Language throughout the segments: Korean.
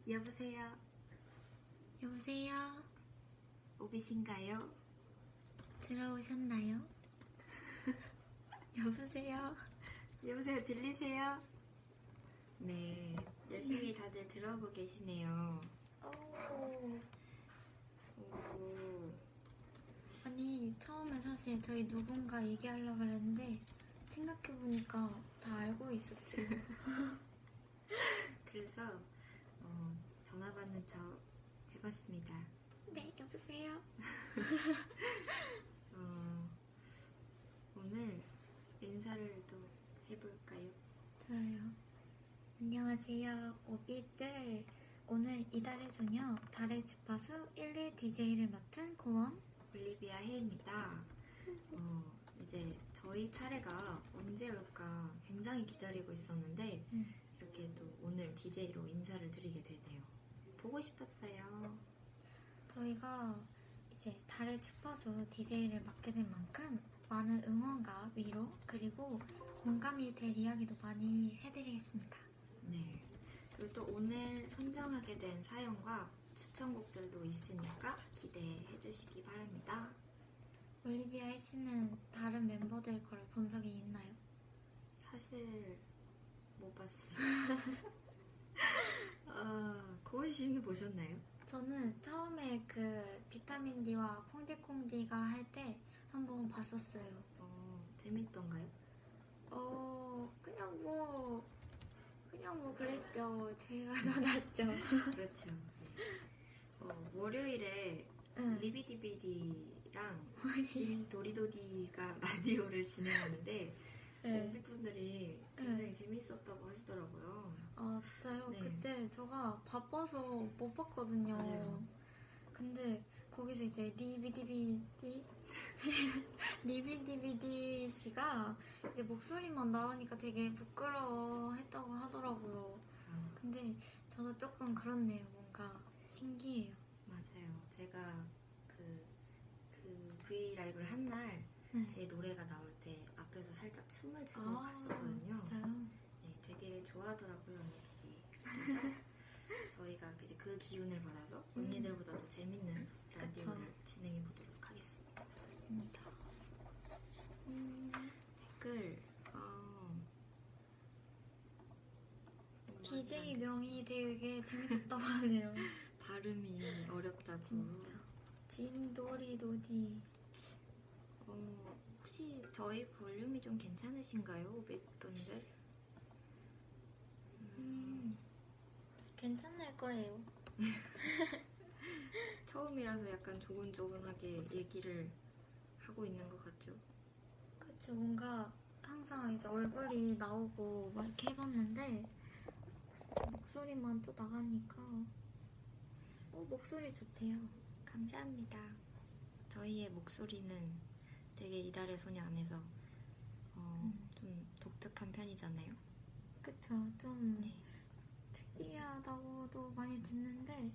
여보세요? 여보세요? 오비신가요? 들어오셨나요? 여보세요? 여보세요, 들리세요? 네, 열심히 다들 들어오고 계시네요. 오. 오, 아니, 처음에 사실 저희 누군가 얘기하려고 그랬는데 생각해보니까 다 알고 있었어요. 그래서 전화 받는 척 해봤습니다. 네, 여보세요? 오늘 인사를 또 해볼까요? 좋아요. 안녕하세요, 오비들. 오늘 이달의 소녀, 달의 주파수 11 DJ를 맡은 고원 올리비아 헤이입니다. 이제 저희 차례가 언제 올까 굉장히 기다리고 있었는데 이렇게 또 오늘 DJ로 인사를 드리게 되네요. 보고 싶었어요. 저희가 이제 달의 주파수 DJ를 맡게 된 만큼 많은 응원과 위로 그리고 공감이 될 이야기도 많이 해드리겠습니다. 네. 그리고 또 오늘 선정하게 된 사연과 추천곡들도 있으니까 기대해 주시기 바랍니다. 올리비아 씨는 다른 멤버들 거를 본 적이 있나요? 사실 못 봤습니다. 고은 씨는 보셨나요? 저는 처음에 그 비타민 D와 콩디콩디가 할 때 한번 봤었어요. 재밌던가요? 그냥 뭐 그랬죠. 제가 더 낫죠. 그렇죠. 월요일에 응. 리비디비디랑 진 도리도디가 라디오를 진행하는데 네. 오비분들이 굉장히 재밌었다고 하시더라고요. 아 진짜요? 네. 그때 제가 바빠서 못 봤거든요. 맞아요. 근데 거기서 이제 리비디비디 씨가 이제 목소리만 나오니까 되게 부끄러워했다고 하더라고요. 근데 저도 조금 그렇네요. 뭔가 신기해요. 맞아요. 제가 그 브이라이브를 한 날 제 노래가 나올 때 앞에서 살짝 춤을 추고 갔었거든요. 진짜요? 네, 되게 좋아하더라고요, 언니들이. 그래서 저희가 이제 그 기운을 받아서 언니들보다 더 재밌는 라디오를 그쵸. 진행해 보도록 하겠습니다. 좋습니다. 댓글, DJ 명이 되게 재밌었다고 하네요. 발음이 어렵다고. 진짜. 진도리도디. 혹시 저희 볼륨이 좀 괜찮으신가요, 오백분들? 괜찮을 거예요. 처음이라서 약간 조근조근하게 얘기를 하고 있는 것 같죠? 그쵸, 뭔가 항상 이제 얼굴이 나오고 막 이렇게 해봤는데 목소리만 또 나가니까 목소리 좋대요. 감사합니다. 저희의 목소리는 되게 이달의 소녀 안에서 좀 독특한 편이잖아요. 그쵸, 좀 특이하다고도 많이 듣는데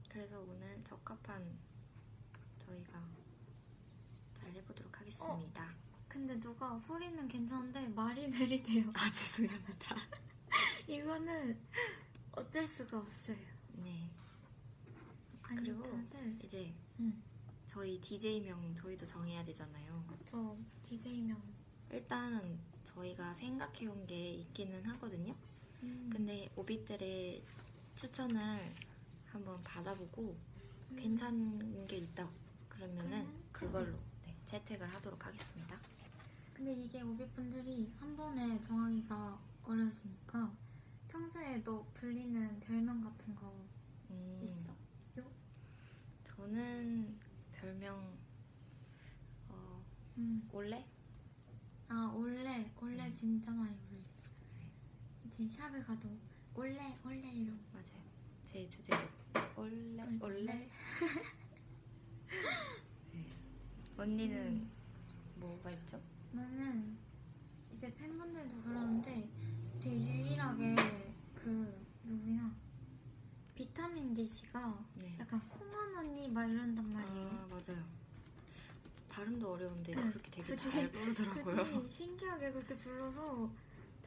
그래서 오늘 적합한 저희가 잘 해보도록 하겠습니다. 근데 누가 소리는 괜찮은데 말이 느리대요. 아, 죄송합니다. 이거는 어쩔 수가 없어요. 네. 아니, 그리고 다들 이제 저희 DJ명 저희도 정해야 되잖아요. 그쵸, DJ명. 일단 저희가 생각해온 게 있기는 하거든요. 근데 오빛들의 추천을 한번 받아보고 괜찮은 게 있다 그러면은 그걸로 채택을 하도록 하겠습니다. 근데 이게 오비분들이 한 번에 정하기가 어려우시니까 평소에도 불리는 별명 같은 거 있어요? 저는 별명 올레? 올레 진짜 많이 불려요. 이제 샵에 가도 올레 이러고. 맞아요. 제 주제로 올레. 언니는 뭐가 있죠? 나는 이제 팬분들도 그러는데 되게 유일하게 그 누구냐 비타민 D 씨가 약간 콩한 언니 막 이런단 말이에요. 아, 맞아요. 발음도 어려운데 그렇게 되게 잘 부르더라고요. 굳이 신기하게 그렇게 불러서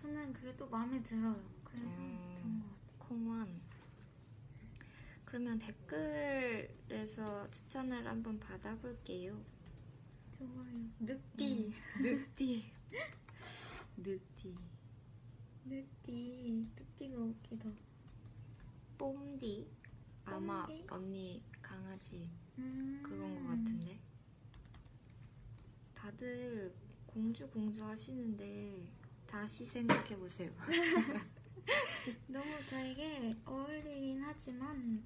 저는 그게 또 마음에 들어요. 그래서 좋은 것 같아요. 콩원. 그러면 댓글에서 추천을 한번 받아볼게요. 좋아요. 늑띠. 늑띠. 늑띠. 늑띠가 웃기다. 뽐디. 아마 뽐디? 언니 강아지 그건 것 같은데. 다들 공주 하시는데 다시 생각해보세요. 너무 저에게 어울리긴 하지만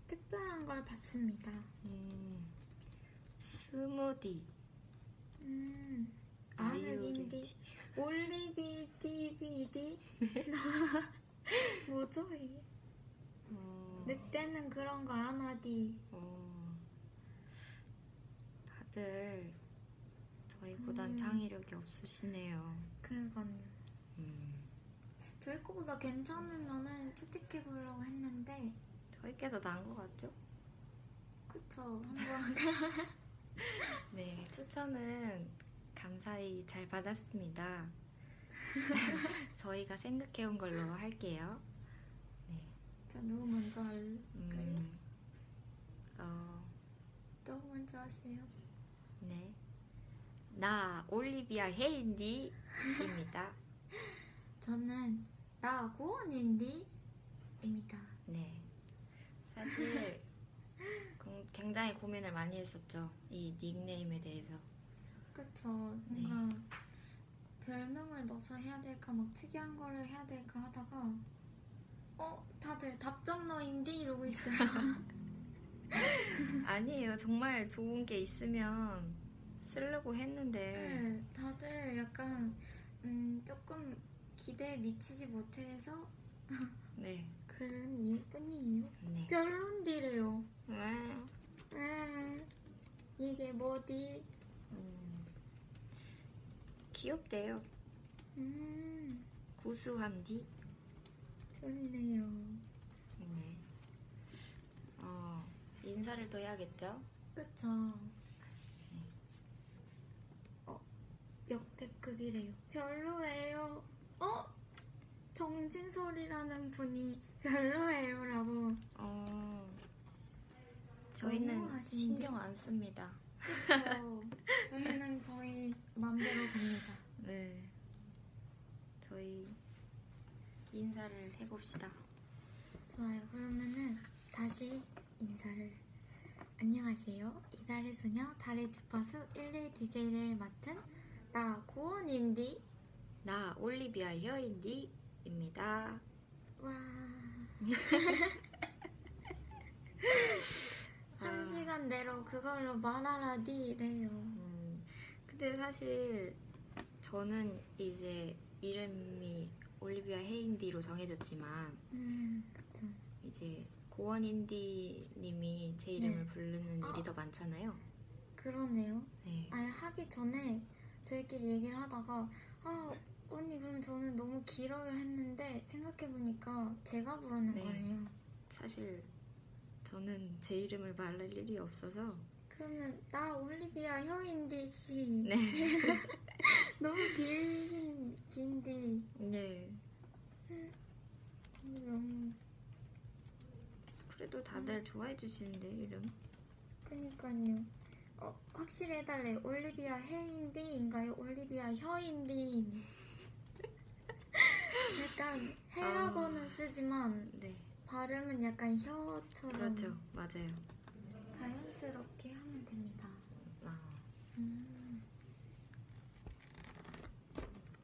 특별한 걸 봤습니다. 스무디. 아늑인디. 올리비디비디. 뭐죠 이게? 늑대는 그런 거 안 하디. 다들 저희보단 창의력이 없으시네요. 그러니까요. 저희 거보다 괜찮으면은 채택해보려고 했는데 저희께 더 나은 것 같죠? 그쵸. 한번 네, 추천은 감사히 잘 받았습니다. 저희가 생각해온 걸로 할게요. 네. 자, 누구 먼저 할까요? 너무 먼저 하세요. 네. 나 올리비아 헤인디입니다. 저는 나 고원인디입니다. 네. 사실 굉장히 고민을 많이 했었죠. 이 닉네임에 대해서. 그쵸. 뭔가 별명을 넣어서 해야 될까 막 특이한 거를 해야 될까 하다가 다들 답정너인디 이러고 있어요. 아니에요. 정말 좋은 게 있으면 쓰려고 했는데 네, 다들 약간 조금 기대에 미치지 못해서 네. 그런 이유뿐이에요. 네. 별론디래요. 네. 이게 뭐디? 귀엽대요. 구수한디. 좋네요. 네. 인사를 더 해야겠죠? 그쵸. 역대급이래요. 별로예요. 정진솔이라는 분이 별로예요라고. 저희는 너무하신데? 신경 안 씁니다. 그쵸. 저희는 저희 맘대로 갑니다. 네. 저희 인사를 해봅시다. 좋아요. 그러면은 다시 인사를. 안녕하세요. 이달의 소녀 달의 주파수 11 DJ를 맡은 나 고원인디. 나 올리비아 혀인디입니다. 와. 한 시간 내로 그걸로 말하라디래요. 근데 사실 저는 이제 이름이 올리비아 헤인디로 정해졌지만 그쵸. 이제 고원인디님이 제 이름을 부르는 일이 더 많잖아요. 그러네요. 네. 아니 하기 전에 저희끼리 얘기를 하다가 언니 그럼 저는 너무 길어요 했는데 생각해보니까 제가 부르는 네. 거네요. 사실 저는 제 이름을 말할 일이 없어서 그러면 나 올리비아 혀인디 씨. 네. 너무 긴디. 네. 너무. 그래도 다들 좋아해 주시는데 이름. 그니까요. 확실히 해달래요. 올리비아 헤인디인가요? 올리비아 혀인디. 약간 해라고는 쓰지만 네. 발음은 약간 혀처럼. 그렇죠. 맞아요. 자연스럽게 하면 됩니다.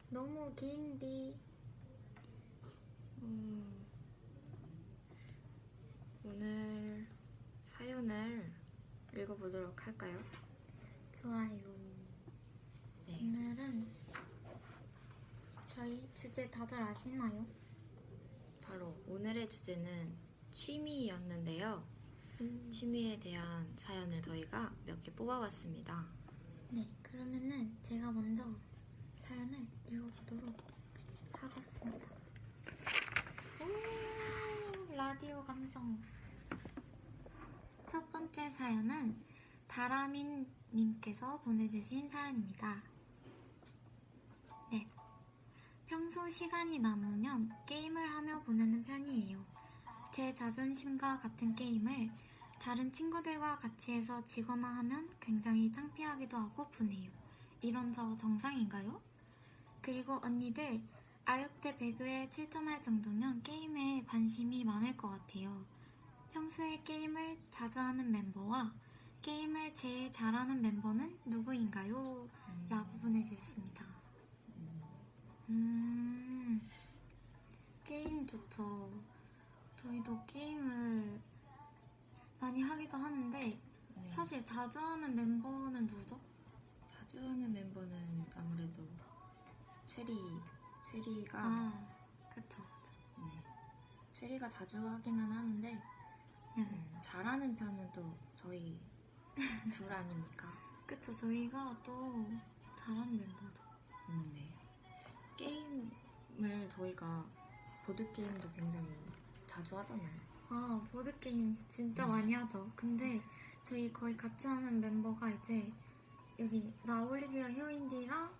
너무 긴디. 오늘 사연을 읽어보도록 할까요? 좋아요. 네. 오늘은 저희 주제 다들 아시나요? 바로 오늘의 주제는 취미였는데요. 취미에 대한 사연을 저희가 몇 개 뽑아봤습니다. 네, 그러면은 제가 먼저 사연을 읽어보도록 하겠습니다. 오, 라디오 감성. 첫 번째 사연은 다라민님께서 보내주신 사연입니다. 네, 평소 시간이 남으면 게임을 하며 보내는 편이에요. 제 자존심과 같은 게임을 다른 친구들과 같이 해서 지거나 하면 굉장히 창피하기도 하고 분해요. 이런 저 정상인가요? 그리고 언니들, 아육대 배그에 출전할 정도면 게임에 관심이 많을 것 같아요. 평소에 게임을 자주 하는 멤버와 게임을 제일 잘하는 멤버는 누구인가요? 라고 보내주셨습니다. 게임 좋죠. 저희도 게임을 많이 하기도 하는데 네. 사실 자주 하는 멤버는 누구죠? 자주 하는 멤버는 아무래도 체리가 그쵸. 네. 체리가 자주 하기는 하는데 잘하는 편은 또 저희 둘 아닙니까? 그쵸. 저희가 또 잘하는 멤버죠. 네. 게임을 저희가 보드게임도 굉장히 자주 하잖아요. 보드게임 진짜 많이 하죠. 근데 저희 거의 같이 하는 멤버가 이제 여기 나 올리비아 효인디랑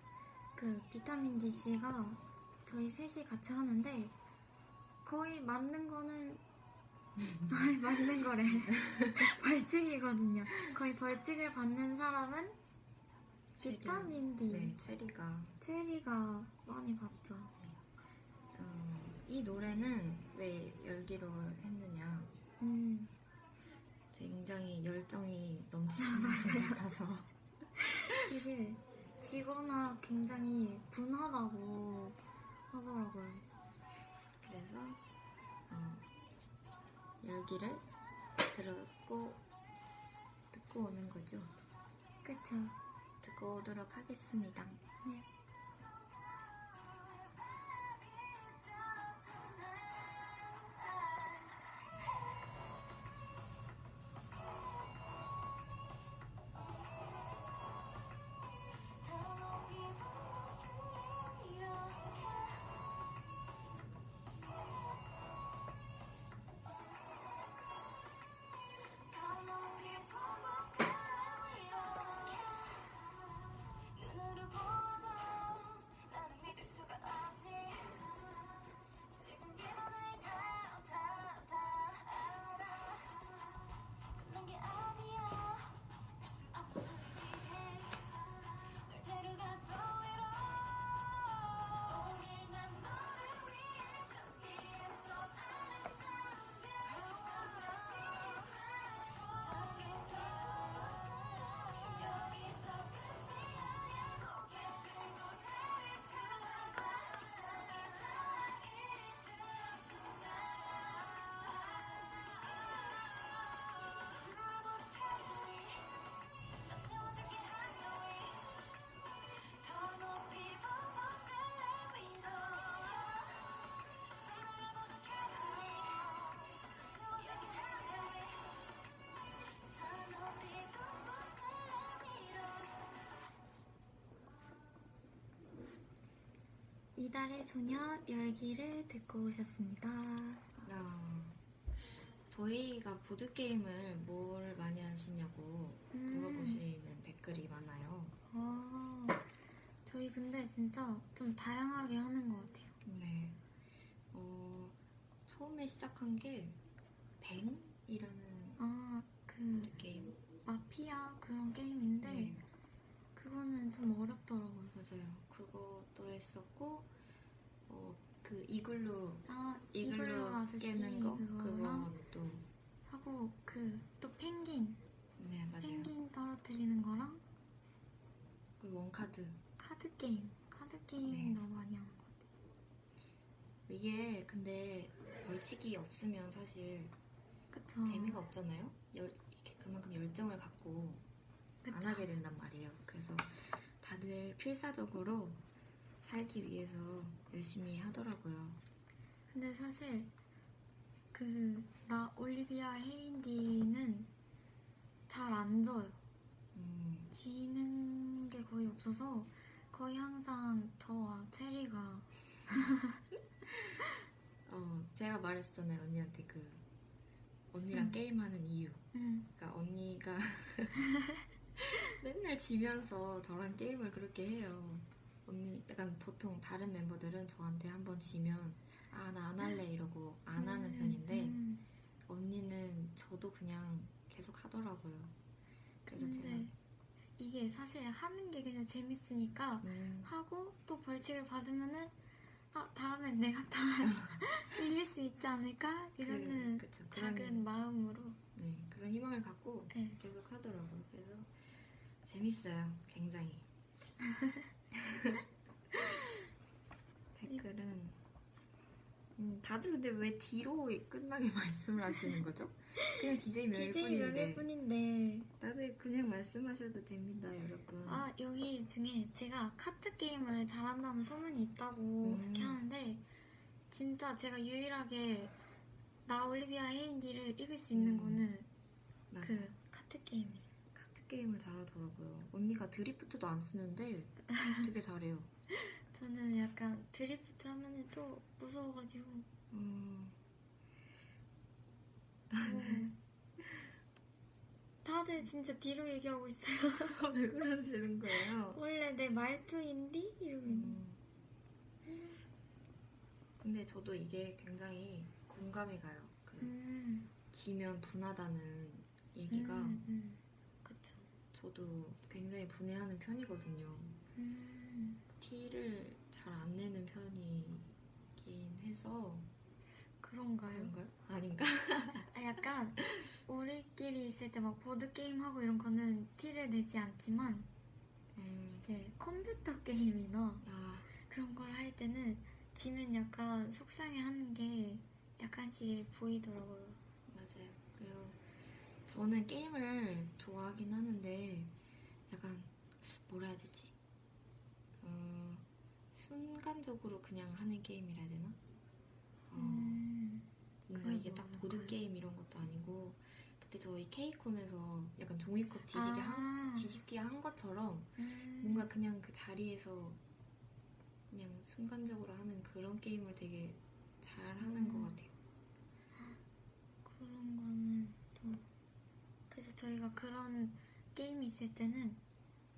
그 비타민 DC가 저희 셋이 같이 하는데 거의 맞는 거는 아니 맞는 거래 벌칙이거든요. 거의 벌칙을 받는 사람은 비타민 D 네, 체리가 많이 받죠. 이 노래는 왜 열기로 했느냐? 굉장히 열정이 넘치는 것 같아서 이게 지거나 굉장히 분하다고 하더라고요. 그래서 열기를 듣고 오는 거죠. 그쵸? 듣고 오도록 하겠습니다. 네. 이달의 소녀 열기를 듣고 오셨습니다. 저희가 보드게임을 뭘 많이 하시냐고 물어보시는 댓글이 많아요. 저희 근데 진짜 좀 다양하게 하는 것 같아요. 네. 처음에 시작한 게 뱅이라는 그 보드게임. 마피아 그런 게임인데 네. 그거는 좀 어렵더라고요. 맞아요. 그것도 했었고 그 이글루 아저씨 깨는 거 그거랑 그것도 하고 그 또 펭귄 네 맞아요. 펭귄 떨어뜨리는 거랑 그 원카드 카드 게임 네. 너무 많이 하는 것 같아요. 이게 근데 벌칙이 없으면 사실 그쵸? 재미가 없잖아요. 이렇게 그만큼 열정을 갖고 그쵸? 안 하게 된단 말이에요. 그래서 다들 필사적으로 살기 위해서 열심히 하더라고요. 근데 사실 그 나 올리비아 헤인디는 잘 안 져요. 지는 게 거의 없어서 거의 항상 저와 체리가 제가 말했었잖아요. 언니한테 언니랑 게임하는 이유. 그러니까 언니가 맨날 지면서 저랑 게임을 그렇게 해요. 언니 약간 보통 다른 멤버들은 저한테 한번 지면 아, 나 안 할래 이러고 안 하는 편인데 언니는 저도 그냥 계속 하더라고요. 그래서 제가 근데 이게 사실 하는 게 그냥 재밌으니까 하고 또 벌칙을 받으면은 아, 다음엔 내가 다 이길 수 있지 않을까? 이러는 그쵸. 작은 마음으로 네, 그런 희망을 갖고 네. 계속 하더라고요. 그래서 재밌어요. 굉장히. 댓글은 다들 근데 왜 뒤로 끝나게 말씀을 하시는 거죠? 그냥 DJ 명일 뿐인데 다들 그냥 말씀하셔도 됩니다, 여러분. 아, 여기 중에 제가 카트 게임을 잘한다는 소문이 있다고 이렇게 하는데 진짜 제가 유일하게 나 올리비아 헤인디를 이길 수 있는 거는 맞아. 그 카트 게임이에요. 카트 게임을 잘하더라고요. 언니가 드리프트도 안 쓰는데 되게 잘해요. 저는 약간 드리프트 하면은 또 무서워가지고 다들 진짜 뒤로 얘기하고 있어요. 왜 그러시는 거예요? 원래 내 말투인디? 이러고 있는. 근데 저도 이게 굉장히 공감이 가요. 지면 분하다는 얘기가 그쵸. 저도 굉장히 분해하는 편이거든요. 티를 잘 안 내는 편이긴 해서 그런가요? 아닌가? 아, 약간 우리끼리 있을 때 막 보드게임하고 이런 거는 티를 내지 않지만 이제 컴퓨터 게임이나 그런 걸 할 때는 지면 약간 속상해하는 게 약간씩 보이더라고요. 맞아요. 그리고 저는 게임을 좋아하긴 하는데 약간 뭐라 해야 되지? 순간적으로 그냥 하는 게임이라 해야 되나? 뭔가 이게 딱 보드게임 이런 것도 아니고 그때 저희 케이콘에서 약간 종이컵 뒤집기 한 것처럼 뭔가 그냥 그 자리에서 그냥 순간적으로 하는 그런 게임을 되게 잘 하는 것 같아요. 그런 거는 또 그래서 저희가 그런 게임이 있을 때는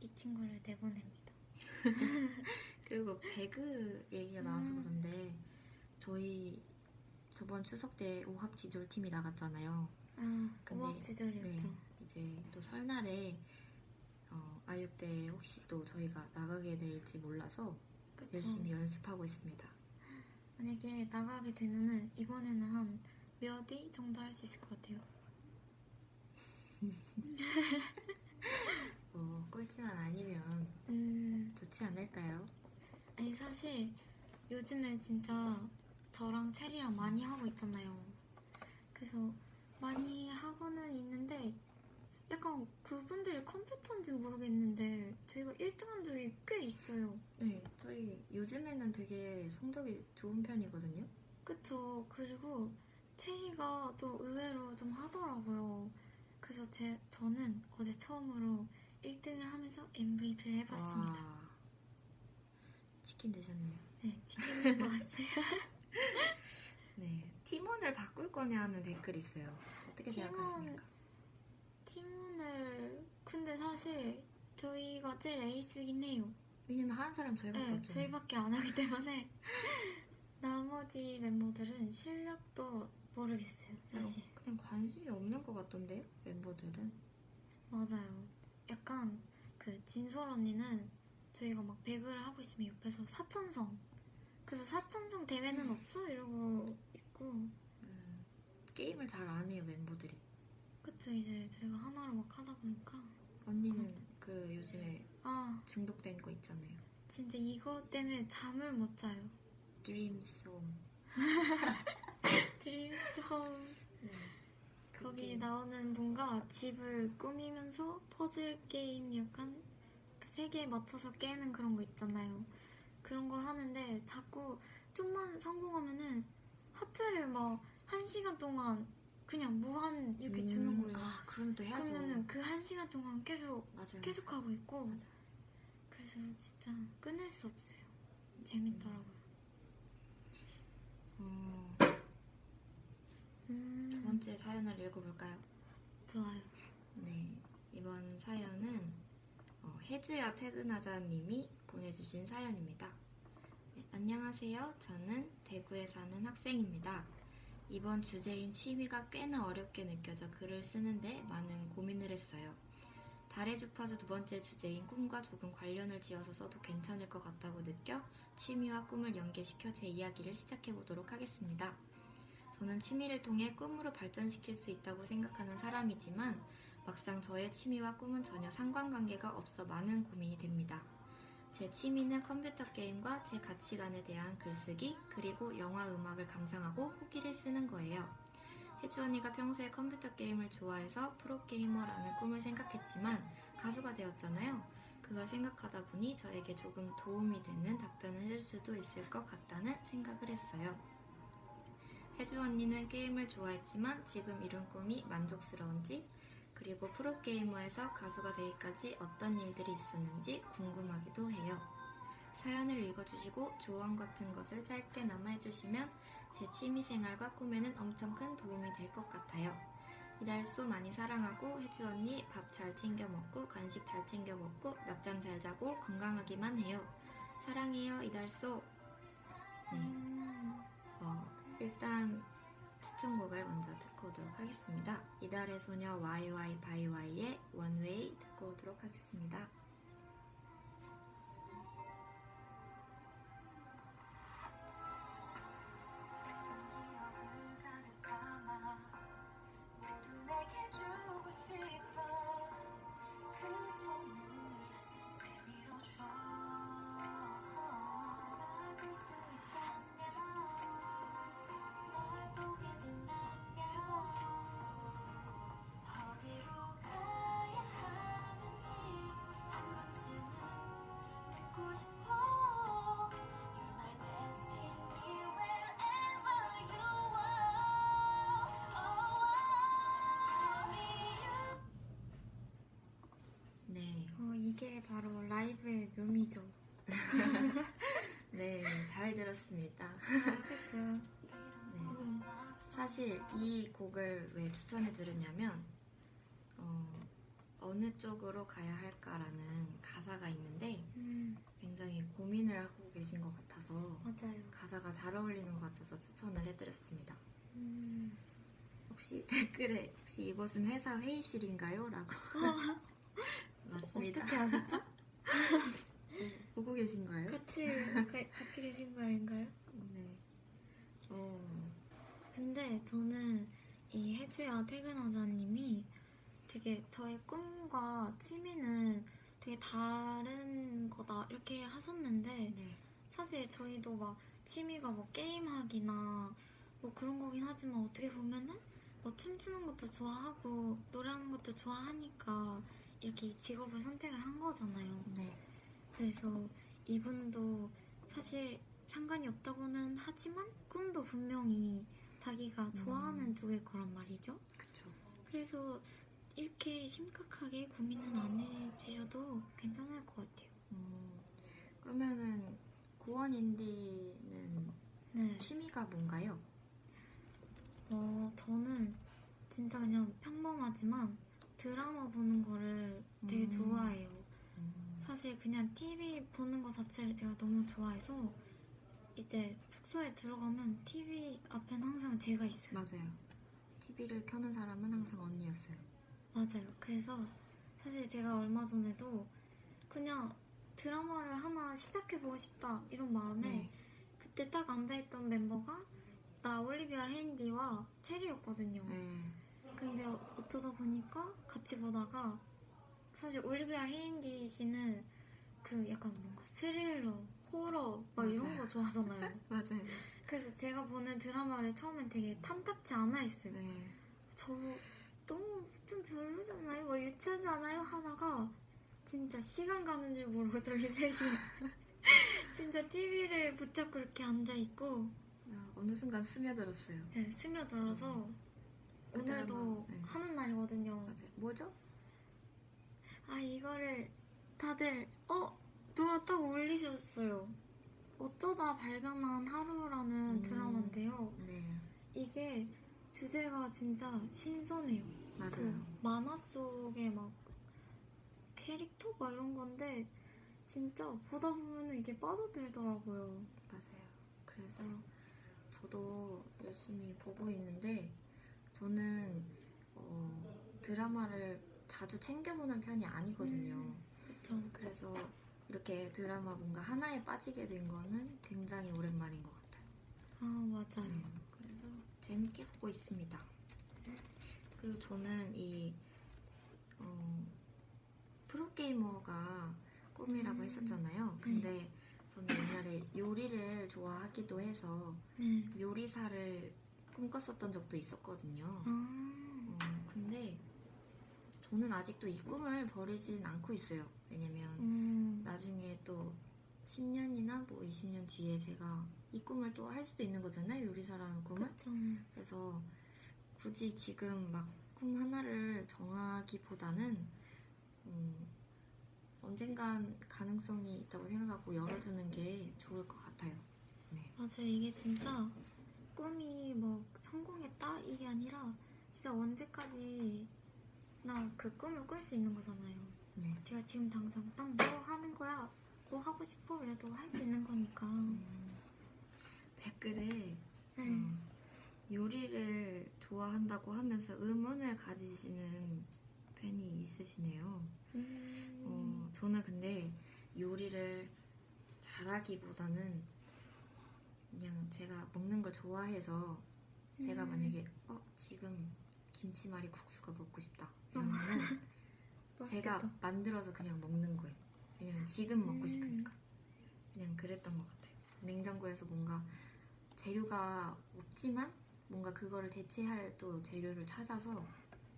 이 친구를 내보냅니다. 그리고 배그 얘기가 나와서 그런데 저희 저번 추석 때 오합지졸 팀이 나갔잖아요. 오합지졸이었죠. 네, 이제 또 설날에 아육대 혹시 또 저희가 나가게 될지 몰라서 그쵸. 열심히 연습하고 있습니다. 만약에 나가게 되면은 이번에는 한 몇 위 정도 할 수 있을 것 같아요. 꼴찌만 아니면 좋지 않을까요? 아니 사실 요즘에 진짜 저랑 체리랑 많이 하고 있잖아요. 그래서 많이 하고는 있는데 약간 그분들이 컴퓨터인지 모르겠는데 저희가 1등한 적이 꽤 있어요. 네, 저희 요즘에는 되게 성적이 좋은 편이거든요. 그쵸. 그리고 체리가 또 의외로 좀 하더라고요. 그래서 저는 어제 처음으로 1등을 하면서 MVP를 해봤습니다. 와, 치킨 드셨네요. 네, 치킨 먹었어요. 네, 팀원을 바꿀 거냐 하는 댓글 있어요. 어떻게 생각하십니까? 팀원을 근데 사실 저희가 제일 에이스긴 해요. 왜냐면 하는 사람 저희밖에 없잖아요. 저희밖에 안 하기 때문에 나머지 멤버들은 실력도 모르겠어요. 사실 그냥 관심이 없는 것 같던데요, 멤버들은. 맞아요. 약간 그 진솔 언니는 저희가 막 배그를 하고 있으면 옆에서 사천성 그래서 사천성 대회는 없어? 이러고 있고 게임을 잘 안 해요, 멤버들이. 그쵸. 이제 저희가 하나로 막 하다 보니까 언니는 그 요즘에 중독된 거 있잖아요. 진짜 이거 때문에 잠을 못 자요. 드림송. 드림송. 거기 나오는 뭔가 집을 꾸미면서 퍼즐 게임 약간 그 세계에 맞춰서 깨는 그런 거 있잖아요. 그런 걸 하는데 자꾸 좀만 성공하면은 하트를 막 1시간 동안 그냥 무한 이렇게 주는 거예요. 그러면 또 해야죠. 그러면은 그 1시간 동안 계속 하고 있고 맞아. 그래서 진짜 끊을 수 없어요. 재밌더라고요. 두 번째 사연을 읽어볼까요? 좋아요. 네, 이번 사연은 해주야 퇴근하자 님이 보내주신 사연입니다. 네, 안녕하세요. 저는 대구에 사는 학생입니다. 이번 주제인 취미가 꽤나 어렵게 느껴져 글을 쓰는데 많은 고민을 했어요. 달의 주파수 두 번째 주제인 꿈과 조금 관련을 지어서 써도 괜찮을 것 같다고 느껴 취미와 꿈을 연계시켜 제 이야기를 시작해보도록 하겠습니다. 저는 취미를 통해 꿈으로 발전시킬 수 있다고 생각하는 사람이지만 막상 저의 취미와 꿈은 전혀 상관관계가 없어 많은 고민이 됩니다. 제 취미는 컴퓨터 게임과 제 가치관에 대한 글쓰기, 그리고 영화 음악을 감상하고 후기를 쓰는 거예요. 혜주 언니가 평소에 컴퓨터 게임을 좋아해서 프로게이머라는 꿈을 생각했지만 가수가 되었잖아요. 그걸 생각하다 보니 저에게 조금 도움이 되는 답변을 해줄 수도 있을 것 같다는 생각을 했어요. 혜주 언니는 게임을 좋아했지만 지금 이룬 꿈이 만족스러운지, 그리고 프로게이머에서 가수가 되기까지 어떤 일들이 있었는지 궁금하기도 해요. 사연을 읽어주시고 조언 같은 것을 짧게나마 해주시면 제 취미생활과 꿈에는 엄청 큰 도움이 될 것 같아요. 이달소 많이 사랑하고 혜주 언니 밥 잘 챙겨 먹고 간식 잘 챙겨 먹고 낮잠 잘 자고 건강하기만 해요. 사랑해요 이달소. 일단 추천곡을 먼저 듣고 오도록 하겠습니다. 이달의 소녀 YY 바이와이의 원웨이 듣고 오도록 하겠습니다. 이게 바로 라이브의 묘미죠. 네, 잘 들었습니다. 그렇죠. 네. 사실 이 곡을 왜 추천해 드렸냐면 어느 쪽으로 가야 할까라는 가사가 있는데 굉장히 고민을 하고 계신 것 같아서 맞아요. 가사가 잘 어울리는 것 같아서 추천을 해드렸습니다. 혹시 댓글에 혹시 이곳은 회사 회의실인가요? 라고 맞습니다. 어떻게 아셨죠? 보고 계신 거예요? 같이 계신 거 아닌가요? 네. 근데 저는 이 혜주야 퇴근하자님이 되게 저의 꿈과 취미는 되게 다른 거다 이렇게 하셨는데 네. 사실 저희도 막 취미가 뭐 게임하기나 뭐 그런 거긴 하지만 어떻게 보면은 뭐 춤추는 것도 좋아하고 노래하는 것도 좋아하니까 이렇게 이 직업을 선택을 한 거잖아요. 네. 그래서 이분도 사실 상관이 없다고는 하지만 꿈도 분명히 자기가 좋아하는 쪽일 거란 말이죠. 그쵸. 그래서 이렇게 심각하게 고민은 안 해주셔도 괜찮을 것 같아요. 그러면은 고원인디는 네. 취미가 뭔가요? 저는 진짜 그냥 평범하지만 드라마 보는 거를 되게 좋아해요. 사실 그냥 TV 보는 거 자체를 제가 너무 좋아해서 이제 숙소에 들어가면 TV 앞엔 항상 제가 있어요. 맞아요. TV를 켜는 사람은 항상 언니였어요. 맞아요. 그래서 사실 제가 얼마 전에도 그냥 드라마를 하나 시작해보고 싶다 이런 마음에 그때 딱 앉아있던 멤버가 나 올리비아 헤인디와 체리였거든요. 근데 어쩌다 보니까 같이 보다가 사실 올리비아 헤인디 씨는 그 약간 뭔가 스릴러, 호러 막 이런 거 좋아하잖아요. 맞아요. 그래서 제가 보는 드라마를 처음엔 되게 탐탁지 않아 했어요. 저 너무 좀 별로잖아요? 뭐 유치하지 않아요? 하다가 진짜 시간 가는 줄 모르고 저희 셋이 진짜 TV를 붙잡고 이렇게 앉아있고 어느 순간 스며들었어요. 네, 스며들어서 오늘도 하는 날이거든요. 맞아요. 뭐죠? 이거를 다들 누가 딱 올리셨어요. 어쩌다 발견한 하루라는 드라마인데요. 네. 이게 주제가 진짜 신선해요. 맞아요. 그 만화 속에 막 캐릭터 막 이런 건데 진짜 보다 보면 이게 빠져들더라고요. 맞아요. 그래서 저도 열심히 보고 있는데 저는 드라마를 자주 챙겨보는 편이 아니거든요. 그쵸. 그래서 이렇게 드라마 뭔가 하나에 빠지게 된 거는 굉장히 오랜만인 것 같아요. 아, 맞아요. 그래서 재밌게 보고 있습니다. 그리고 저는 이 프로게이머가 꿈이라고 했었잖아요. 근데 저는 옛날에 요리를 좋아하기도 해서 요리사를 꿈꿨었던 적도 있었거든요. 근데 저는 아직도 이 꿈을 버리진 않고 있어요. 왜냐면 나중에 또 10년이나 뭐 20년 뒤에 제가 이 꿈을 또 할 수도 있는 거잖아요. 요리사라는 꿈을. 그쵸. 그래서 굳이 지금 막 꿈 하나를 정하기보다는 언젠간 가능성이 있다고 생각하고 열어두는 게 좋을 것 같아요. 네. 맞아요. 이게 진짜 꿈이 뭐 성공했다 이게 아니라 진짜 언제까지 나 그 꿈을 꿀 수 있는 거잖아요. 네. 제가 지금 당장 딱 뭐 하는 거야, 뭐 하고 싶어 그래도 할 수 있는 거니까. 댓글에 요리를 좋아한다고 하면서 의문을 가지시는 팬이 있으시네요. 저는 근데 요리를 잘하기보다는 그냥 제가 먹는 걸 좋아해서 제가 만약에 지금 김치말이 국수가 먹고 싶다 이러면은 제가 만들어서 그냥 먹는 거예요. 왜냐면 지금 먹고 싶으니까. 그냥 그랬던 것 같아요. 냉장고에서 뭔가 재료가 없지만 뭔가 그거를 대체할 또 재료를 찾아서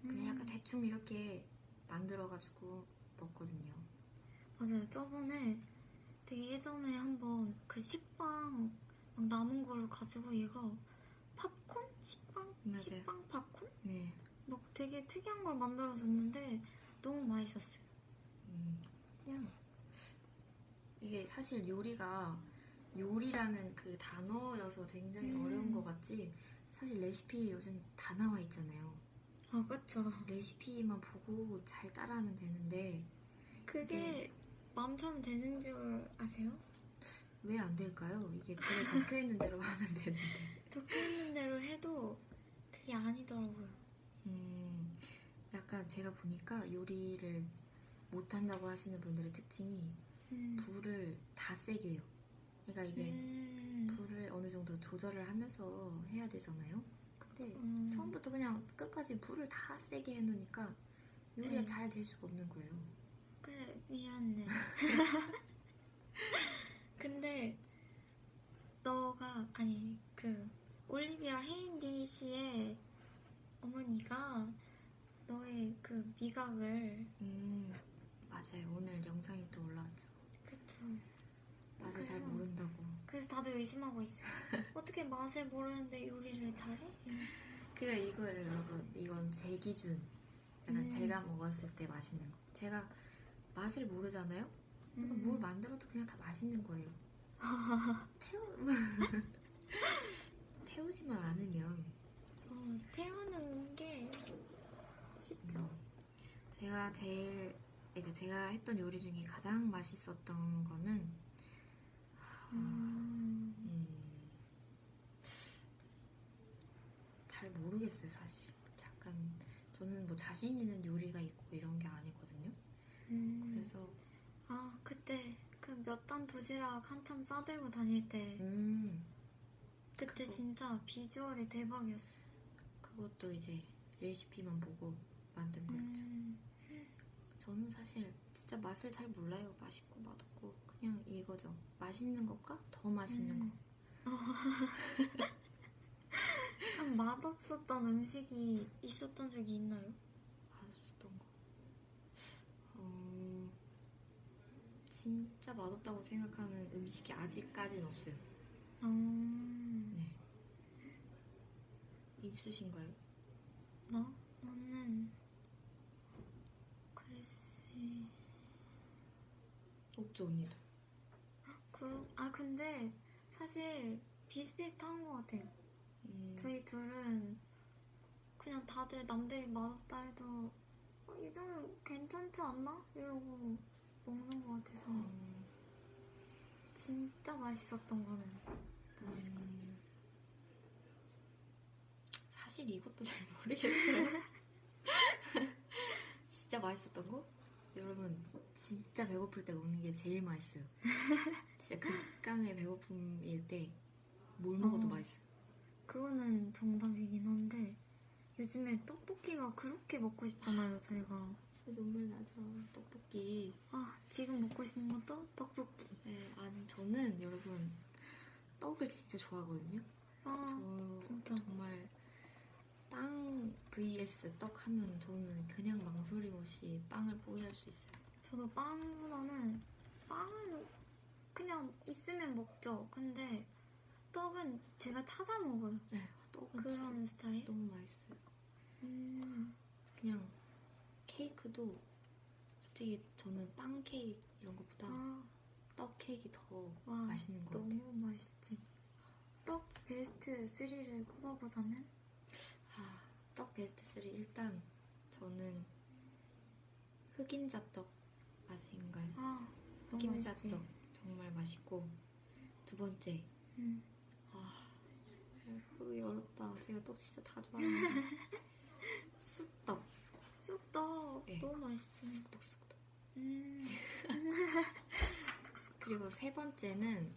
그냥 약간 대충 이렇게 만들어가지고 먹거든요. 맞아요. 저번에 되게 예전에 한번 그 식빵 막 남은 거를 가지고 얘가 팝콘? 식빵? 맞아요. 식빵 팝콘? 네. 막 되게 특이한 걸 만들어줬는데 너무 맛있었어요. 그냥 이게 사실 요리라는 그 단어여서 굉장히 어려운 것 같지 사실 레시피 요즘 다 나와 있잖아요. 아, 그쵸. 레시피만 보고 잘 따라하면 되는데 그게 마음처럼 되는 줄 아세요? 왜 안 될까요? 이게 글에 적혀있는 대로 하면 되는데 적혀있는 대로 해도 그게 아니더라고요. 약간 제가 보니까 요리를 못한다고 하시는 분들의 특징이 불을 다 세게 해요. 그러니까 이게 불을 어느 정도 조절을 하면서 해야 되잖아요. 근데 처음부터 그냥 끝까지 불을 다 세게 해놓으니까 요리가 잘 될 수가 없는 거예요. 그래, 미안해. 근데 그 올리비아 헤인디 씨의 어머니가 너의 그 미각을 맞아요. 오늘 영상이 또 올라왔죠. 그쵸. 맛을 잘 모른다고. 그래서 다들 의심하고 있어요. 어떻게 맛을 모르는데 요리를 잘해? 그러니까 이거예요, 여러분. 이건 제 기준. 약간 제가 먹었을 때 맛있는 거. 제가 맛을 모르잖아요? 그러니까 뭘 만들어도 그냥 다 맛있는 거예요. 태우지만 않으면 태우는 게 쉽죠. 그러니까 제가 했던 요리 중에 가장 맛있었던 거는 잘 모르겠어요, 사실. 잠깐 저는 뭐 자신 있는 요리가 있고 이런 게 아니거든요. 그래서 그때 그 몇 단 도시락 한참 싸들고 다닐 때 그때 진짜 비주얼이 대박이었어요. 그것도 이제 레시피만 보고 만든 거였죠. 저는 사실 진짜 맛을 잘 몰라요. 맛있고 맛없고 그냥 이거죠. 맛있는 것과 더 맛있는 거. 그럼 맛없었던 음식이 있었던 적이 있나요? 맛없었던 거. 진짜 맛없다고 생각하는 음식이 아직까지는 없어요. 네. 있으신가요? 나는 글쎄 없죠, 언니도. 근데 사실 비슷비슷한 것 같아요. 저희 둘은 그냥 다들 남들이 맛없다 해도 이 정도 괜찮지 않나? 이러고 먹는 것 같아서 진짜 맛있었던 거는 뭐가 있을까요? 사실 이것도 잘 모르겠어요. 진짜 맛있었던 거? 여러분 진짜 배고플 때 먹는 게 제일 맛있어요. 진짜 극강의 배고픔일 때 뭘 먹어도 맛있어요. 그거는 정답이긴 한데 요즘에 떡볶이가 그렇게 먹고 싶잖아요, 저희가. 진짜 눈물 나죠. 떡볶이. 지금 먹고 싶은 것도 떡볶이. 네, 아니 저는 여러분 떡을 진짜 좋아하거든요. 저 진짜. 정말 빵 vs 떡 하면 저는 그냥 망설임 없이 빵을 포기할 수 있어요. 저도 빵보다는 빵은 그냥 있으면 먹죠. 근데 떡은 제가 찾아 먹어요. 네, 떡은 그런 진짜 스타일? 너무 맛있어요. 그냥 케이크도 솔직히 저는 빵 케이크 이런 것보다 떡 케이크 더 맛있는 것 같아요. 너무 맛있지. 떡 베스트 3를 꼽아보자면? 떡 베스트 3 일단 저는 흑임자떡 아신가요? 너무 맛있지. 흑임자떡 정말 맛있고 두 번째 정말 고르기 어렵다. 제가 떡 진짜 다 좋아하는데 쑥떡 네. 너무 맛있어. 쑥떡 그리고 세 번째는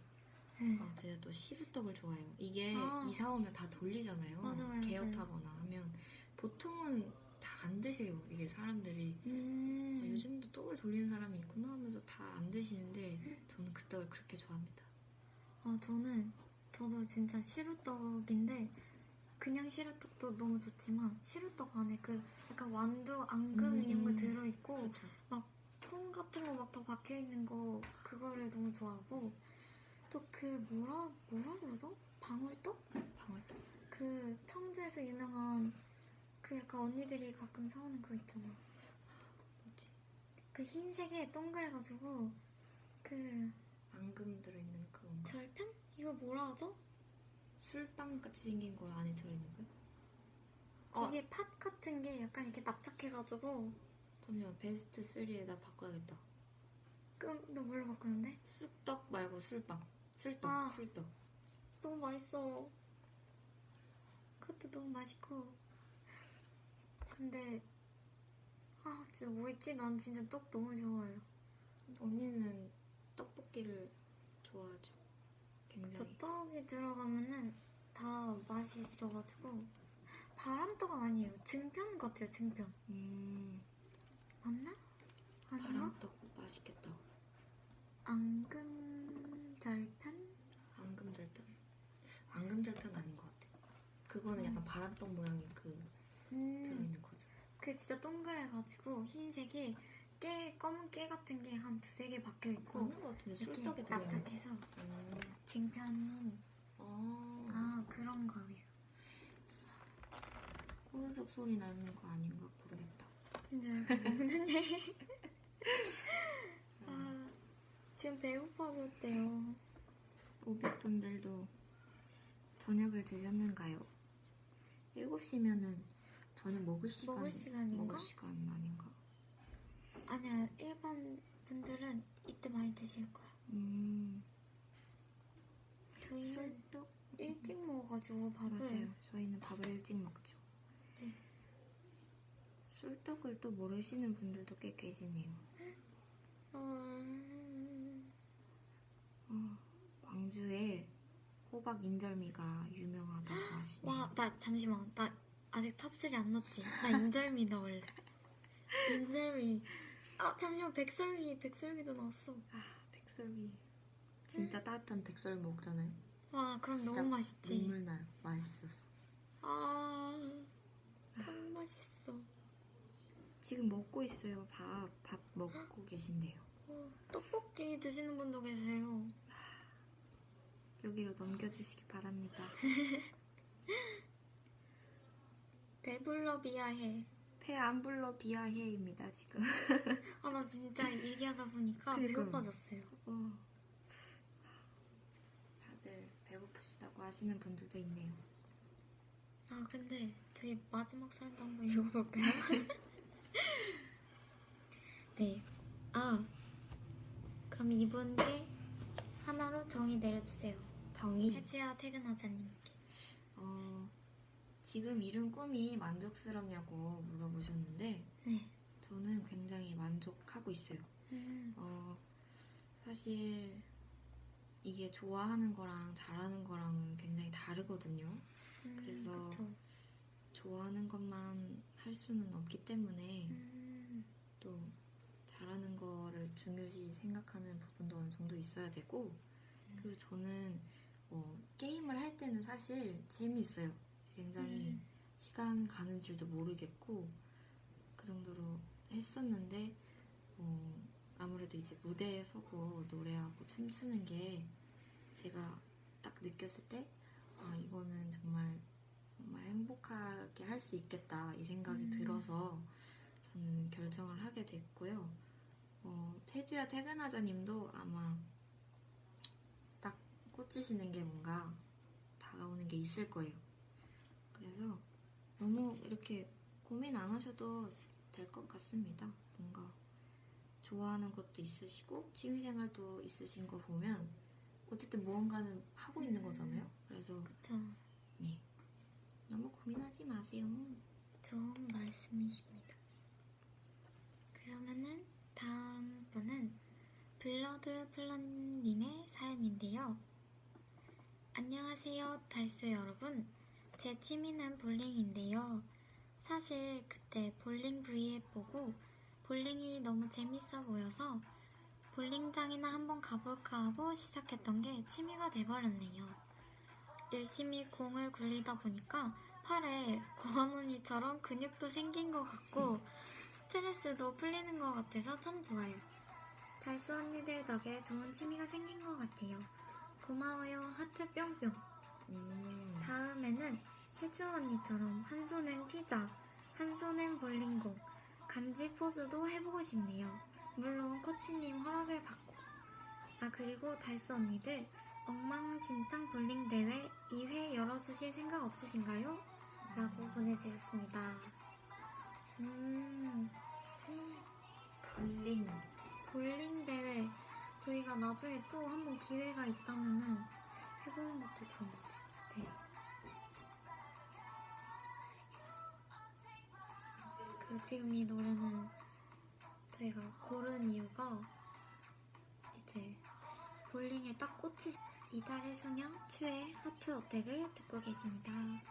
제가 또 시루떡을 좋아해요. 이게 이사 오면 다 돌리잖아요. 맞아요. 개업하거나 하면 보통은 다 안 드세요. 이게 사람들이 요즘도 떡을 돌리는 사람이 있구나 하면서 다 안 드시는데 저는 그 떡을 그렇게 좋아합니다. 저도 진짜 시루떡인데 그냥 시루떡도 너무 좋지만 시루떡 안에 그 약간 완두, 앙금 이런 거 들어있고 그렇죠. 막 콩 같은 거 막 더 박혀있는 거 그거를 너무 좋아하고 또 그 뭐라 그러죠? 방울떡? 방울떡. 그 청주에서 유명한 그 약간 언니들이 가끔 사오는 거 있잖아. 뭐지? 그 흰색에 동그래가지고 그 앙금 들어있는 그건가? 절편? 이거 뭐라 하죠? 술빵같이 생긴 거 안에 들어있는 거요? 거기에 팥 같은 게 약간 이렇게 납작해가지고 잠시만 베스트 3에다 바꿔야겠다. 그럼 너 뭘로 바꾸는데? 쑥떡 말고 술빵. 술떡. 너무 맛있어. 그것도 너무 맛있고. 근데 진짜 뭐 있지? 난 진짜 떡 너무 좋아해요. 언니는 떡볶이를 좋아하죠. 굉장히. 저 떡이 들어가면은 다 맛이 있어가지고 바람떡은 아니에요. 증편 같아요. 증편. 맞나? 아닌가? 바람떡 맛있겠다. 앙금절편? 앙금절편 아닌 것 같아. 그거는 약간 바람떡 모양의 들어있는 거죠. 그게 진짜 동그래가지고 흰색에 검은 깨 같은 게 한 두세 개 박혀있고 맞는 것 같은데 술떡에 들어있는 거. 납작해서 증편인 그런 거예요. 꼬르륵 소리 나는 거 아닌가 모르겠다. 진짜 먹는 얘기. 지금 배고파졌대요. 오백분들도 저녁을 드셨는가요? 7시면은 저녁 먹을 시간인가? 먹을 시간 아닌가? 아니야, 일반 분들은 이때 많이 드실 거야. 저희는 술떡? 일찍 먹어가지고 밥을. 맞아요. 저희는 밥을 일찍 먹죠. 네. 술떡을 또 모르시는 분들도 꽤 계시네요. 광주에 호박 인절미가 유명하다고 하시네요. 잠시만. 나 아직 탑3 안 넣었지? 나 인절미 넣을래. 인절미. 잠시만. 백설기도 넣었어. 백설기. 진짜 따뜻한 백설 먹잖아요. 그럼 너무 맛있지. 눈물 나요. 맛있어서. 참 맛있어. 지금 먹고 있어요. 밥 먹고 계신데요. 떡볶이 드시는 분도 계세요. 여기로 넘겨주시기 바랍니다. 배불러 비하해. 배 안 불러 비하해입니다 지금. 나 진짜 얘기하다 보니까 배고파졌어요. 다들 배고프시다고 하시는 분들도 있네요. 근데 저희 마지막 사연도 한번 읽어볼까요? 네. 그럼 이분께 하나로 정의 내려주세요. 정의. 해주야 퇴근하자님께. 지금 이룬 꿈이 만족스럽냐고 물어보셨는데 네. 저는 굉장히 만족하고 있어요. 사실 이게 좋아하는 거랑 잘하는 거랑은 굉장히 다르거든요. 그래서 그쵸. 좋아하는 것만 할 수는 없기 때문에 또 잘하는 거를 중요시 생각하는 부분도 어느 정도 있어야 되고, 그리고 저는 게임을 할 때는 사실 재미있어요. 굉장히 시간 가는 줄도 모르겠고 그 정도로 했었는데 아무래도 이제 무대에 서고 노래하고 춤추는 게 제가 딱 느꼈을 때 이거는 정말 행복하게 할 수 있겠다 이 생각이 들어서 저는 결정을 하게 됐고요. 태주야 퇴근하자님도 아마 딱 꽂히시는 게 뭔가 다가오는 게 있을 거예요. 그래서 너무 이렇게 고민 안 하셔도 될 것 같습니다. 뭔가 좋아하는 것도 있으시고 취미생활도 있으신 거 보면 어쨌든 무언가는 하고 있는 거잖아요. 그래서 그쵸. 네, 너무 고민하지 마세요. 좋은 말씀이십니다. 그러면은 다음 분은 블러드 플런님의 사연인데요. 안녕하세요, 달수 여러분. 제 취미는 볼링인데요. 사실 그때 볼링 V앱 보고 볼링이 너무 재밌어 보여서 볼링장이나 한번 가볼까 하고 시작했던 게 취미가 돼버렸네요. 열심히 공을 굴리다 보니까 팔에 고원 언니처럼 근육도 생긴 것 같고 스트레스도 풀리는 것 같아서 참 좋아요. 달수 언니들 덕에 좋은 취미가 생긴 것 같아요. 고마워요. 하트 뿅뿅. 다음에는 혜주 언니처럼 한 손엔 피자, 한 손엔 볼링공, 간지 포즈도 해보고 싶네요. 물론 코치님 허락을 받고. 그리고 달수 언니들 엉망진창 볼링 대회 2회 열어주실 생각 없으신가요? 라고 보내주셨습니다. 볼링 대회 저희가 나중에 또 한번 기회가 있다면은 해보는 것도 좋은 것 같아요. 네. 그리고 지금 이 노래는 저희가 고른 이유가 이제 볼링에 딱 꽂히 이달의 소녀 추의 하트 어택을 듣고 계십니다. 네.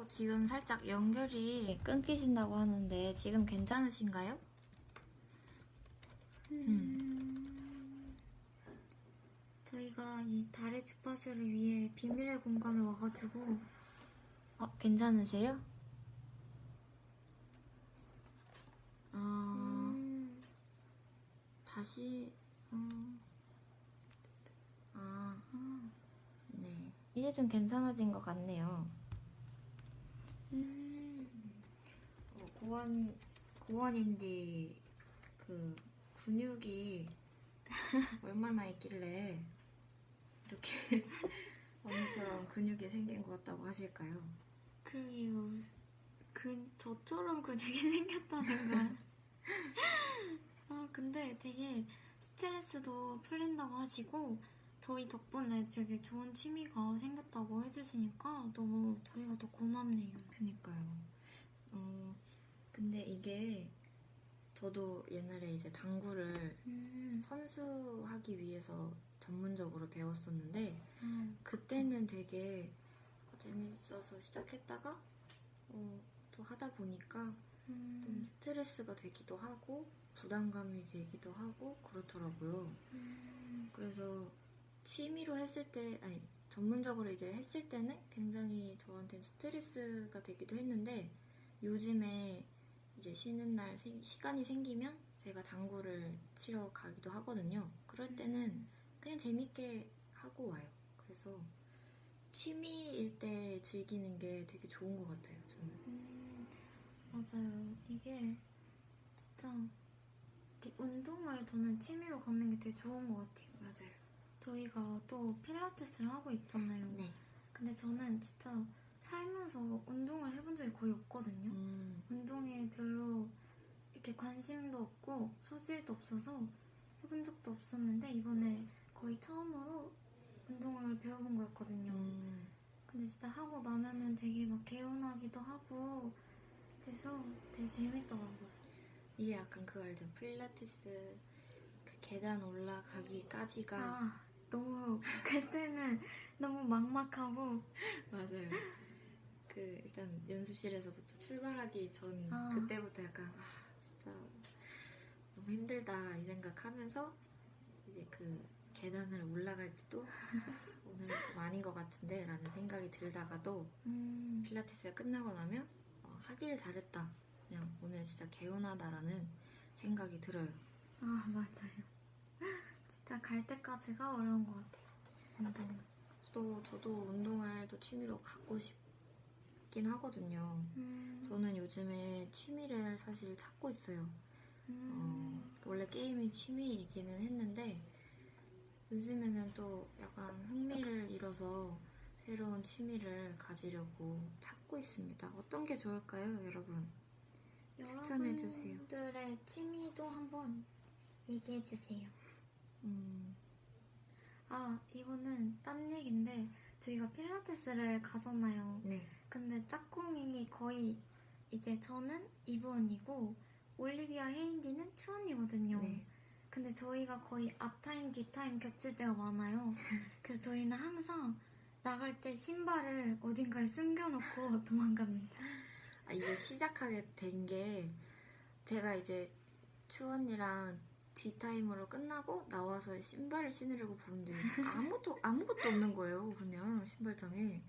지금 살짝 연결이 끊기신다고 하는데 지금 괜찮으신가요? 저희가 이 달의 주파수를 위해 비밀의 공간에 와가지고 괜찮으세요? 다시 네, 이제 좀 괜찮아진 것 같네요. 고원인데 그 근육이 얼마나 있길래 이렇게 언니처럼 근육이 생긴 것 같다고 하실까요? 그러게요. 저처럼 근육이 생겼다는 건 근데 되게 스트레스도 풀린다고 하시고 저희 덕분에 되게 좋은 취미가 생겼다고 해주시니까 너무 저희가 더 고맙네요. 그니까요. 근데 이게 저도 옛날에 이제 당구를 선수하기 위해서 전문적으로 배웠었는데 그때는 되게 재밌어서 시작했다가 또 하다 보니까 좀 스트레스가 되기도 하고 부담감이 되기도 하고 그렇더라고요. 그래서 취미로 했을 때, 아니 전문적으로 이제 했을 때는 굉장히 저한테는 스트레스가 되기도 했는데 요즘에 이제 쉬는 날 시간이 생기면 제가 당구를 치러 가기도 하거든요. 그럴 때는 그냥 재밌게 하고 와요. 그래서 취미일 때 즐기는 게 되게 좋은 것 같아요, 저는. 맞아요. 이게 진짜 이렇게 운동을 저는 취미로 갖는 게 되게 좋은 것 같아요. 맞아요. 저희가 또 필라테스를 하고 있잖아요. 네. 근데 저는 진짜 살면서 운동을 해본 적이 거의 없거든요. 운동에 별로 이렇게 관심도 없고 소질도 없어서 해본 적도 없었는데 이번에 거의 처음으로 운동을 배워본 거였거든요. 근데 진짜 하고 나면은 되게 막 개운하기도 하고 그래서 되게 재밌더라고요. 이게 약간 그거 알죠? 필라테스 그 계단 올라가기까지가 너무 그때는 너무 막막하고 맞아요. 그 일단 연습실에서부터 출발하기 전 그때부터 약간 진짜 너무 힘들다 이 생각하면서 이제 그 계단을 올라갈 때도 오늘은 좀 아닌 것 같은데 라는 생각이 들다가도 필라테스가 끝나고 나면 하길 잘했다. 그냥 오늘 진짜 개운하다라는 생각이 들어요. 맞아요. 진짜 갈 때까지가 어려운 것 같아요. 운동은. 저도 운동을 또 취미로 갖고 싶긴 하거든요. 저는 요즘에 취미를 사실 찾고 있어요. 원래 게임이 취미이기는 했는데 요즘에는 또 약간 흥미를 잃어서 새로운 취미를 가지려고 찾고 있습니다. 어떤 게 좋을까요, 여러분? 추천해주세요. 여러분들의 취미도 한번 얘기해주세요. 이거는 딴 얘기인데 저희가 필라테스를 가잖아요. 네. 근데 짝꿍이 거의 이제 저는 이브 언니고 올리비아 헤인디는 추 언니거든요. 네. 근데 저희가 거의 앞타임, 뒤타임 겹칠 때가 많아요. 그래서 저희는 항상 나갈 때 신발을 어딘가에 숨겨놓고 도망갑니다. 이게 시작하게 된 게 제가 이제 추 언니랑 뒷타임으로 끝나고 나와서 신발을 신으려고 보는데 아무것도 없는 거예요. 그냥 신발장에.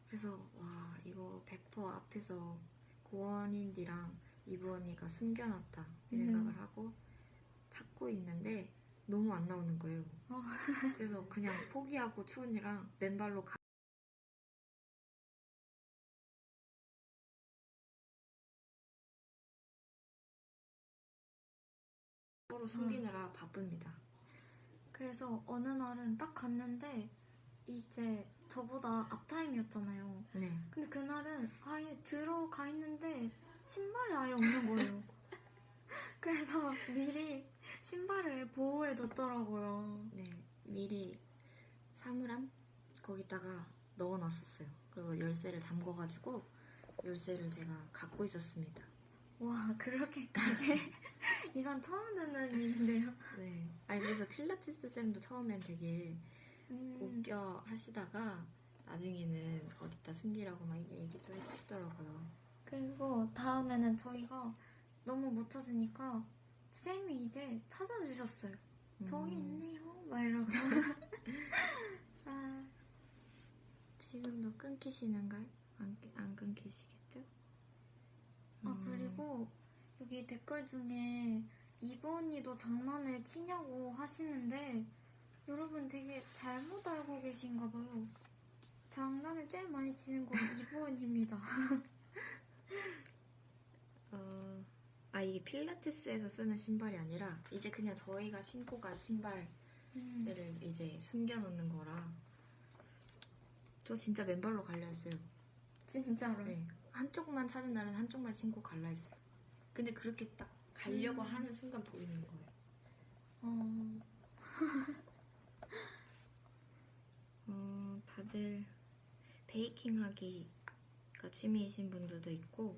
그래서 와 이거 100% 앞에서 고원인디랑 이브 언니가 숨겨놨다 이 생각을 하고 찾고 있는데 너무 안 나오는 거예요. 그래서 그냥 포기하고 추 언니랑 맨발로 서로 숨기느라 바쁩니다. 그래서 어느 날은 딱 갔는데 이제 저보다 앞타임이었잖아요. 네. 근데 그날은 아예 들어가 있는데 신발이 아예 없는 거예요. 그래서 미리 신발을 보호해 뒀더라고요. 네. 미리 사물함 거기다가 넣어놨었어요. 그리고 열쇠를 잠궈가지고 열쇠를 제가 갖고 있었습니다. 와, 그렇게까지? 이건 처음 듣는 일인데요. 네. 그래서 필라테스 쌤도 처음엔 되게 웃겨 하시다가 나중에는 어디다 숨기라고 막 얘기 좀 해주시더라고요. 그리고 다음에는 저희가 너무 못 찾으니까 쌤이 이제 찾아주셨어요. 저기 있네요. 막 이러고. 지금도 끊기시는가요? 안 끊기시겠죠? 그리고 여기 댓글 중에 이브 언니도 장난을 치냐고 하시는데 여러분 되게 잘못 알고 계신가 봐요. 장난을 제일 많이 치는 건 이브 언니입니다. 이게 필라테스에서 쓰는 신발이 아니라 이제 그냥 저희가 신고 간 신발을 이제 숨겨놓는 거라 저 진짜 맨발로 갈려 했어요. 진짜로? 네. 한쪽만 찾은 날은 한쪽만 신고 갈라 했어요. 근데 그렇게 딱 가려고 하는 순간 보이는 거예요. 다들 베이킹 하기가 취미이신 분들도 있고.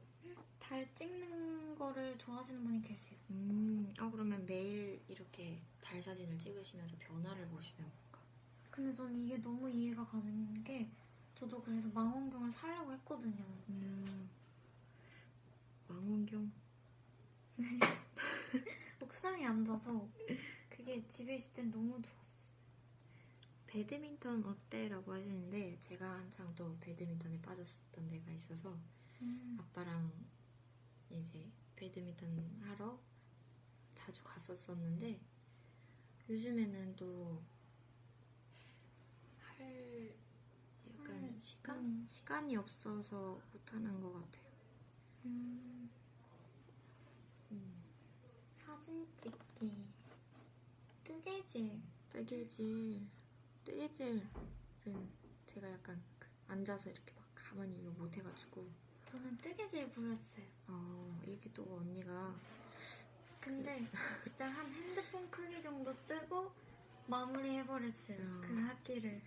달 찍는 거를 좋아하시는 분이 계세요. 그러면 매일 이렇게 달 사진을 찍으시면서 변화를 보시는 건가? 근데 저는 이게 너무 이해가 가는 게 저도 그래서 망원경을 사려고 했거든요. 망원경? 옥상에 앉아서 그게 집에 있을 땐 너무 좋았어요. 배드민턴 어때? 라고 하시는데 제가 한창 또 배드민턴에 빠졌었던 데가 있어서 아빠랑 이제 배드민턴 하러 자주 갔었었는데 요즘에는 또 할 약간 시간이 없어서 못하는 것 같아요. 사진 찍기, 뜨개질. 뜨개질은 제가 약간 앉아서 이렇게 막 가만히 이거 못해가지고. 저는 뜨개질 부였어요. 이렇게 또 언니가. 근데 진짜 한 핸드폰 크기 정도 뜨고 마무리해버렸어요. 그 학기를.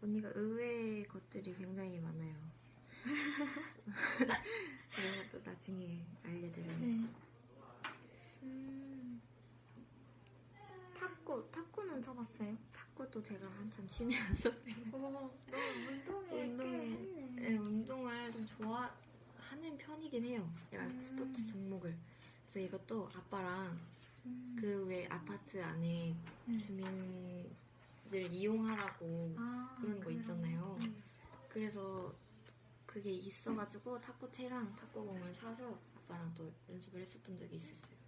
언니가 의외의 것들이 굉장히 많아요. 그런 것도 나중에 알려드려야지. 탁구는 쳐봤어요? 탁구도 제가 한참 취미였었네요. 너무 운동에 운동을 좀 좋아하는 편이긴 해요. 약간 스포츠 종목을. 그래서 이것도 아빠랑 그 왜 아파트 안에 주민들 이용하라고 그런 거 있잖아요. 그래서 그게 있어가지고 탁구채랑 탁구공을 사서 아빠랑 또 연습을 했었던 적이 있었어요.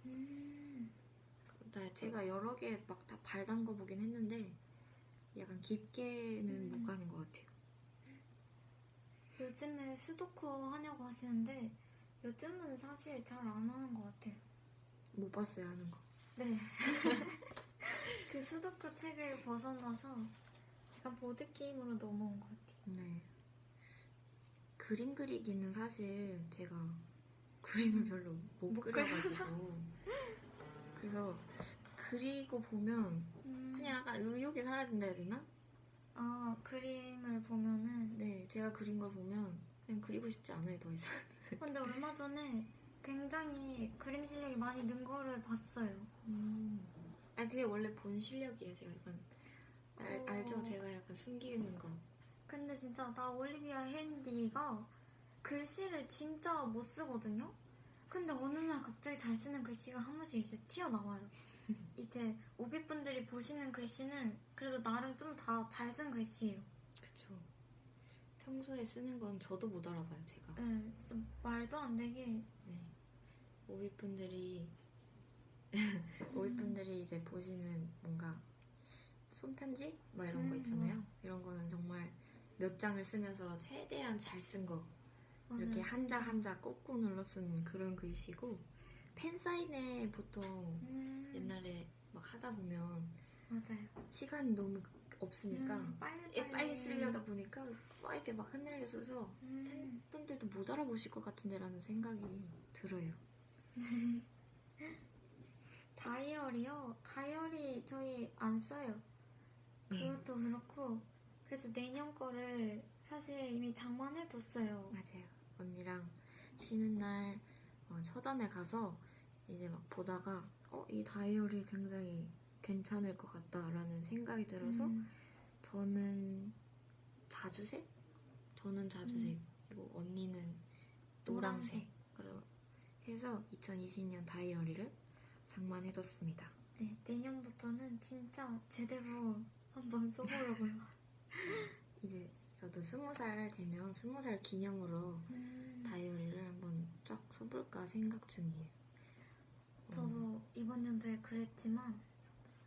제가 여러 개 막 다 발 담궈 보긴 했는데 약간 깊게는 못 가는 것 같아요. 요즘에 스도쿠 하냐고 하시는데 요즘은 사실 잘 안 하는 것 같아요. 못 봤어요, 하는 거. 네. 그 수도쿠 책을 벗어나서 약간 보드게임으로 넘어온 것 같아요. 네. 그림 그리기는 사실 제가 그림을 별로 못 그려가지고 그래서 그리고 보면 그냥 약간 의욕이 사라진다 해야 되나? 그림을 보면은 네, 제가 그린 걸 보면 그냥 그리고 싶지 않아요, 더 이상. 근데 얼마 전에 굉장히 그림 실력이 많이 는 거를 봤어요. 그게 원래 본 실력이에요. 제가 약간 알죠? 제가 약간 숨기는 거. 근데 진짜 나 올리비아 핸디가 글씨를 진짜 못 쓰거든요? 근데 어느 날 갑자기 잘 쓰는 글씨가 한 번씩 이제 튀어나와요. 이제 오비분들이 보시는 글씨는 그래도 나름 좀 다 잘 쓴 글씨예요. 그쵸. 평소에 쓰는 건 저도 못 알아봐요, 제가. 네, 진짜 말도 안 되게. 네. 오비분들이 이제 보시는 뭔가 손편지? 뭐 이런 거 있잖아요. 이런 거는 정말 몇 장을 쓰면서 최대한 잘 쓴 거. 이렇게 한자 한자 꾹꾹 눌러 쓴 그런 글씨고 팬사인회 보통 옛날에 막 하다 보면 맞아요. 시간이 너무 없으니까 빨리 쓰려다 보니까 막 이렇게 막 흔들려 써서 팬분들도 못 알아보실 것 같은데라는 생각이 들어요. 다이어리요? 다이어리 저희 안 써요. 그것도 그렇고 그래서 내년 거를 사실 이미 장만해뒀어요. 맞아요. 언니랑 쉬는 날 서점에 가서 이제 막 보다가 이 다이어리 굉장히 괜찮을 것 같다라는 생각이 들어서 저는 자주색? 저는 자주색이고 언니는 노란색. 그리고 해서 2020년 다이어리를 장만해뒀습니다. 네, 내년부터는 진짜 제대로 한번 써보려고요. 이제 저도 20살 되면 20살 기념으로 다이어리를 한번 쫙 써볼까 생각 중이에요. 저도 이번 연도에 그랬지만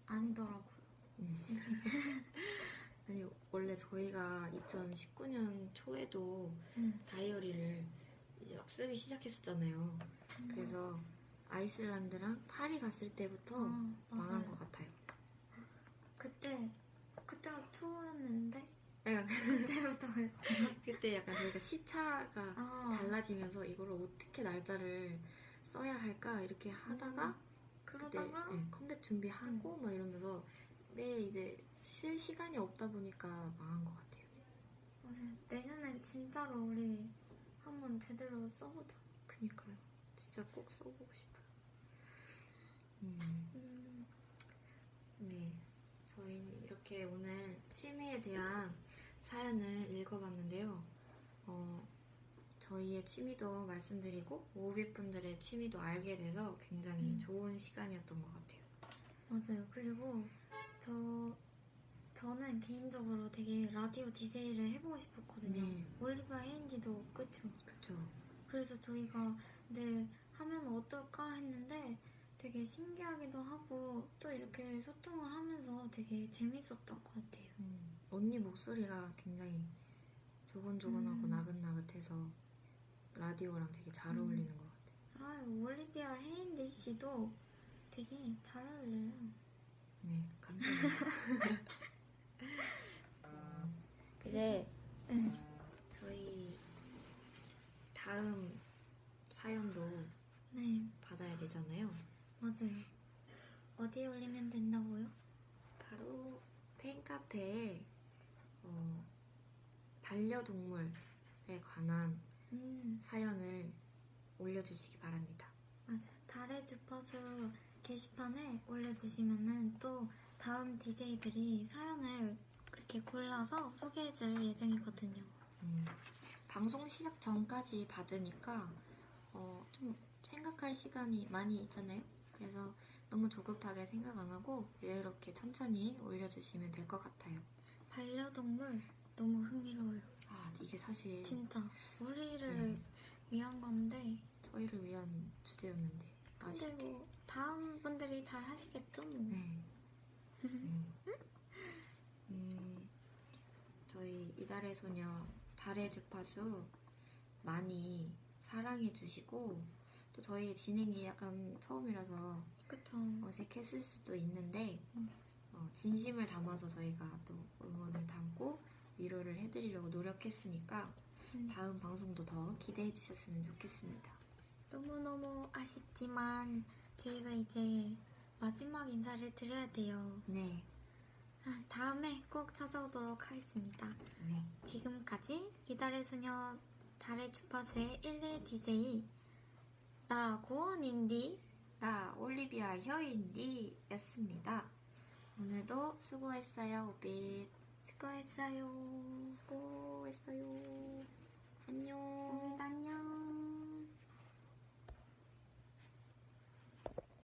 아니더라고요. 아니 원래 저희가 2019년 초에도 다이어리를 이제 막 쓰기 시작했었잖아요. 그래서 아이슬란드랑 파리 갔을 때부터 망한 것 같아요. 그때가 초였는데 그때부터요. 그때 약간 저희가 시차가 달라지면서 이거를 어떻게 날짜를 써야 할까 이렇게 하다가 그러다가 그때 컴백 준비하고 막 이러면서 매일 이제 쓸 시간이 없다 보니까 망한 것 같아요. 맞아요. 내년엔 진짜로 우리 한번 제대로 써보자. 그니까요. 진짜 꼭 써보고 싶어요. 네. 저희는 이렇게 오늘 취미에 대한 사연을 읽어봤는데요. 저희의 취미도 말씀드리고 오비분들의 취미도 알게 돼서 굉장히 좋은 시간이었던 것 같아요. 맞아요. 그리고 저는 개인적으로 되게 라디오 DJ를 해보고 싶었거든요. 네. 올리브아 헤인디도 그쵸? 그쵸. 그래서 저희가 늘 하면 어떨까 했는데 되게 신기하기도 하고 또 이렇게 소통을 하면서 되게 재밌었던 것 같아요. 언니 목소리가 굉장히 조곤조곤하고 나긋나긋해서 라디오랑 되게 잘 어울리는 것 같아요. 아, 올리비아 헤인디 씨도 되게 잘 어울려요. 네, 감사합니다. 이제 저희 다음 사연도 네, 받아야 되잖아요. 맞아요. 어디에 올리면 된다고요? 바로 팬카페에 반려동물에 관한 사연을 올려주시기 바랍니다. 맞아요. 달의 주파수 게시판에 올려주시면은 또 다음 DJ들이 사연을 이렇게 골라서 소개해줄 예정이거든요. 방송 시작 전까지 받으니까 좀 생각할 시간이 많이 있잖아요. 그래서 너무 조급하게 생각 안 하고 여유롭게 천천히 올려주시면 될 것 같아요. 반려동물 너무 흥미로워요. 아, 이게 사실 진짜 우리를 위한 건데 저희를 위한 주제였는데 근데 아쉽게. 뭐 다음 분들이 잘 하시겠죠 뭐. 네. 저희 이달의 소녀 달의 주파수 많이 사랑해 주시고 또 저희 진행이 약간 처음이라서 그쵸. 어색했을 수도 있는데 진심을 담아서 저희가 또 응원을 담고 위로를 해드리려고 노력했으니까 다음 방송도 더 기대해 주셨으면 좋겠습니다. 너무너무 아쉽지만 저희가 이제 마지막 인사를 드려야 돼요. 네. 다음에 꼭 찾아오도록 하겠습니다. 네. 지금까지 이달의 소녀 달의 주파수의 1일 DJ 나 고원인디 나 올리비아 혀인디 였습니다. 오늘도 수고했어요, 오빛. 수고했어요. 수고했어요. 안녕. 오빛 안녕.